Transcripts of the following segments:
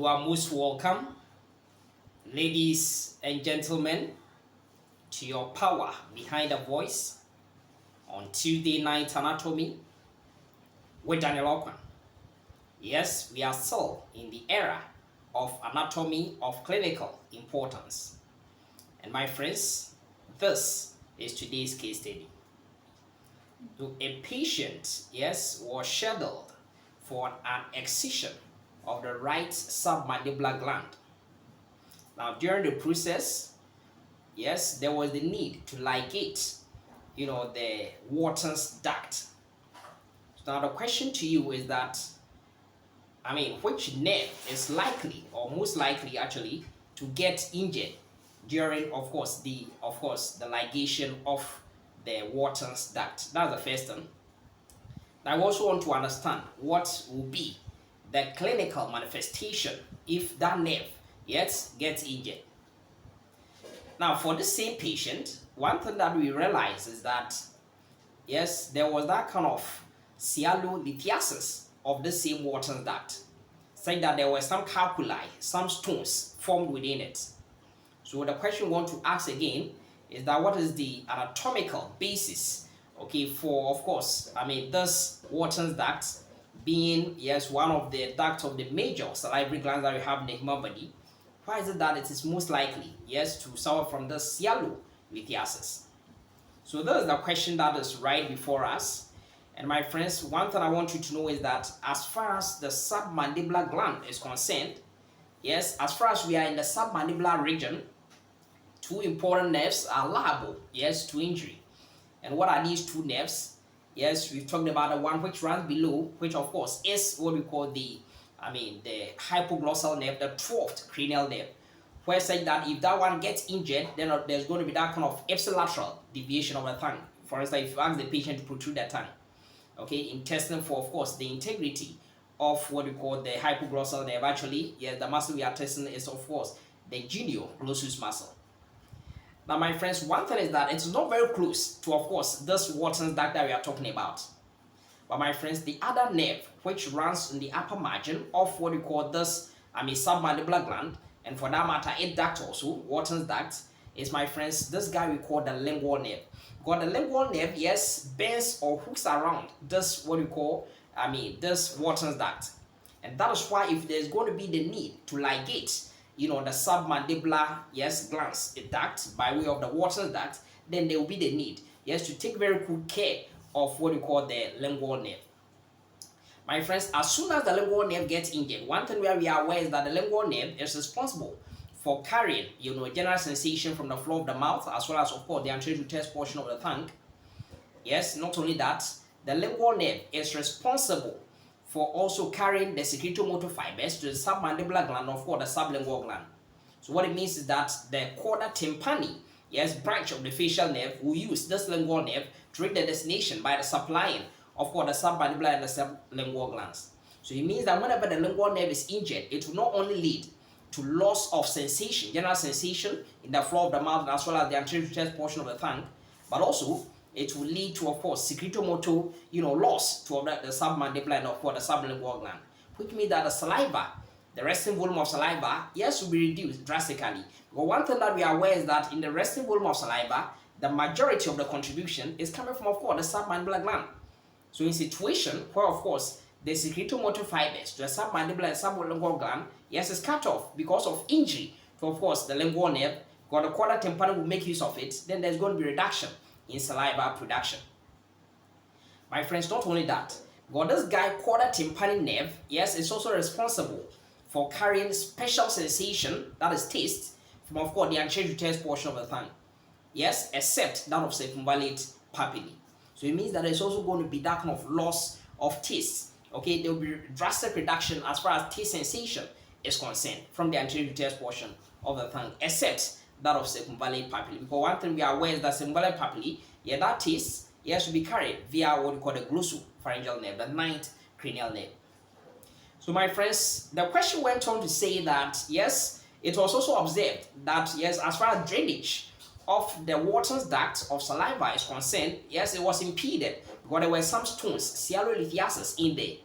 You are most welcome, ladies and gentlemen, to your power behind the voice on Tuesday Night Anatomy with Daniel Okwan. Yes, we are still in the era of anatomy of clinical importance. And my friends, this is today's case study. So a patient, yes, was scheduled for an excision of the right submandibular gland. Now, during the process, yes, there was the need to ligate, the Wharton's duct. So now the question to you is that, which nerve is likely, or most likely actually, to get injured during, of course, the ligation of the Wharton's duct? That's the first thing. Now, I also want to understand what will be the clinical manifestation if that nerve, yes, gets injured. Now, for the same patient, one thing that we realize is that, yes, there was that kind of lithiasis of the same Wharton's duct, saying that there were some calculi, some stones formed within it. So the question we want to ask again is that what is the anatomical basis, for, of course, this Wharton's duct being, yes, one of the ducts of the major salivary glands that we have in the human body. Why is it that it is most likely, yes, to suffer from the lithiasis? So this is the question that is right before us. And my friends, one thing I want you to know is that as far as the submandibular gland is concerned, yes, as far as we are in the submandibular region, two important nerves are liable, yes, to injury. And what are these two nerves? Yes, we've talked about the one which runs below, which of course is what we call the hypoglossal nerve, the 12th cranial nerve, where saying that if that one gets injured, then there's going to be that kind of ipsilateral deviation of the tongue. For instance, if you ask the patient to protrude their tongue, in testing for, of course, the integrity of what we call the hypoglossal nerve, actually, yes, the muscle we are testing is, of course, the genioglossus muscle. Now, my friends, one thing is that it's not very close to, of course, this Wharton's duct that we are talking about. But my friends, the other nerve which runs in the upper margin of what we call this submandibular gland, and for that matter, a duct also, Wharton's duct, is, my friends, this guy we call the lingual nerve. Because the lingual nerve, yes, bends or hooks around this what we call, this Wharton's duct. And that is why if there's going to be the need to ligate, the submandibular, yes, glands, the duct, by way of the Wharton's duct, then there will be the need, yes, to take very good care of what we call the lingual nerve. My friends, as soon as the lingual nerve gets injured, one thing where we are aware is that the lingual nerve is responsible for carrying, general sensation from the floor of the mouth, as well as, of course, the anterior test portion of the tongue. Yes, not only that, the lingual nerve is responsible for also carrying the secretomotor fibers to the submandibular gland, of course, the sublingual gland. So what it means is that the chorda tympani, yes, branch of the facial nerve will use this lingual nerve to reach the destination by the supplying, of course, the submandibular and the sublingual glands. So it means that whenever the lingual nerve is injured, it will not only lead to loss of sensation, general sensation in the floor of the mouth as well as the anterior test portion of the tongue, but also it will lead to, of course, secretomotor, loss to the submandibular and, of course, the sublingual gland, which means that the saliva, the resting volume of saliva, yes, will be reduced drastically. But one thing that we are aware is that in the resting volume of saliva, the majority of the contribution is coming from, of course, the submandibular gland. So in situation where, of course, the secretomotor fibers to the submandibular and sublingual gland, yes, is cut off because of injury to, of course, the lingual nerve, because the chorda tympani will make use of it, then there's going to be reduction in saliva production. My friends, not only that, but this guy chorda tympani nerve, yes, is also responsible for carrying special sensation, that is taste, from, of course, the anterior test portion of the tongue. Yes, except that of circumvallate papillae. So it means that there's also going to be that kind of loss of taste. There will be drastic reduction as far as taste sensation is concerned from the anterior test portion of the tongue, except that of circumvallate papillae. Because one thing we are aware is that circumvallate papillae, that taste, yes, will be carried via what we call the glossopharyngeal nerve, the 9th cranial nerve. So my friends, the question went on to say that, yes, it was also observed that, yes, as far as drainage of the Wharton's duct of saliva is concerned, yes, it was impeded because there were some stones, lithiasis in there.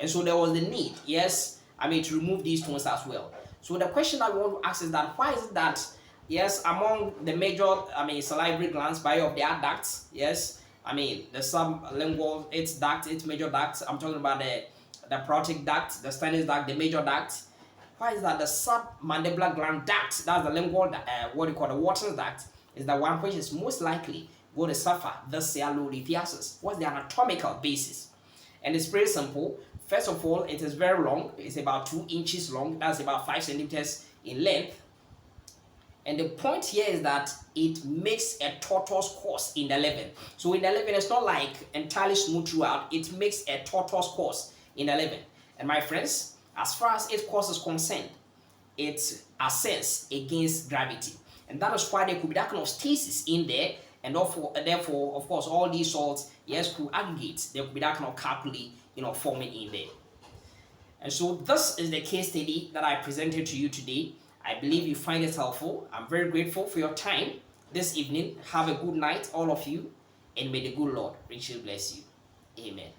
And so there was the need, yes, to remove these stones as well. So the question that we want to ask is that why is it that, yes, among the major, salivary glands, by of their ducts, yes, the sublingual, its duct, its major ducts, I'm talking about the parotid duct, the sternus duct, the major duct. Why is that the submandibular gland duct, that's the lingual, what you call the Wharton duct, is the one which is most likely going to suffer this low lithiasis? What's the anatomical basis? And it's pretty simple. First of all, it is very long. It's about 2 inches long. That's about 5 centimeters in length. And the point here is that it makes a tortuous course in the living. So in the living, it's not like entirely smooth throughout. It makes a tortuous course in the living. And my friends, as far as its course is concerned, it ascends against gravity. And that is why there could be that kind of stasis in there. And therefore, of course, all these salts, yes, could aggregate. There could be that kind of calculi, forming in there. And so this is the case study that I presented to you today. I believe you find it helpful. I'm very grateful for your time this evening. Have a good night, all of you, and may the good Lord richly bless you. Amen.